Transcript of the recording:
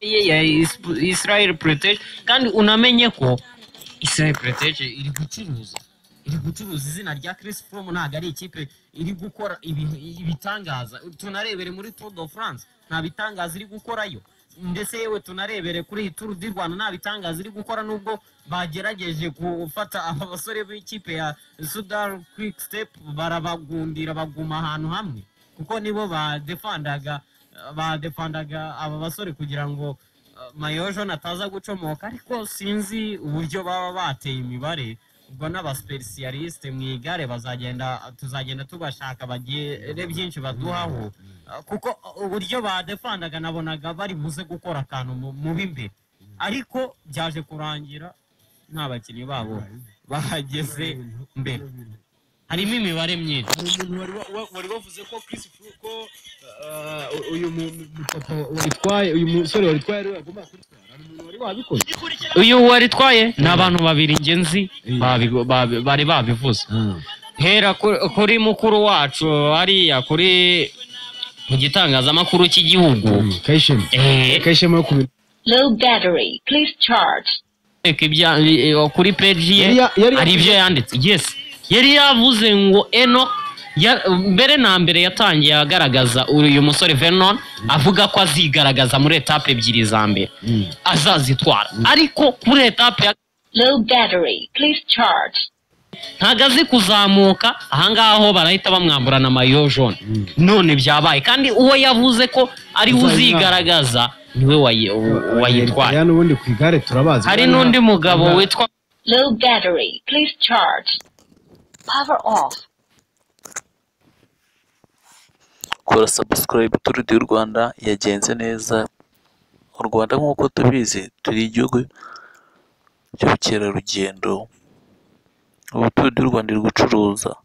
ya Israel Protege kandi unamenye ko Israel Protege iri gucuruza izina rya Chris Froome ntago ari ikipe iri gukora ibitangaza. Tunarebere muri Tour de France nta bitangaza iri gukorayo, ndetse yewe tunarebere kuri Tour du Rwanda nta bitangaza iri gukora, nubwo bagerageje gufata aba basore b'ikipe ya Sudan Quick Step barabagundira baguma ahantu hamwe kuko nibo badefandaga aba basore kugira ngo Mayojo nataza gucomoka, ariko sinzi uburyo baba bateye imibare. Ubwo n'abasipesiyaliste mu igare tuzagenda tubashaka bagire byinshi baduhaho, kuko uburyo badefandaga nabonaga bari buze gukora akantu mu b'imbere, ariko byaje kurangira nta bakinnyi babo bahageze mbere. Harimo imibare myinshi. Wari wavuze ko Chris Froome ko uyu musore waritwaye ari agomba kwitwara, hari umuntu wari wabikoze. Uyu waritwaye ni abantu babiri ngenzi bari babivuze. Hera kuri mukuru wacu hariya kuri mu gitangazamakuru cy'igihugu Kayishema yo kubira. Low battery, please charge. Kuri page ye hari ibyo yanditse. Yes, yari yavuze ngo Enoch mbere na mbere yatangiye agaragaza uyu musore Vernon avuga ko azigaragaza muri etape ebyiri za mbere azazitwara, ariko kuri etape ya Low battery, please charge. ntago azi kuzamuka. Ahangaho barahita bamwamburana mayo jaune. None byabaye kandi uwo yavuze ko ari uzigaragaza niwe wayitwaye. Ya nubundi ku igare turabazi. Hari n'undi mugabo witwa Low battery, please charge. Power off. Kora subscribe Tour du Rwanda yagenze neza. U Rwanda nk'uko tubizi turi igihugu cy'ubukerarugendo. Ubu Tour du Rwanda iri gucuruza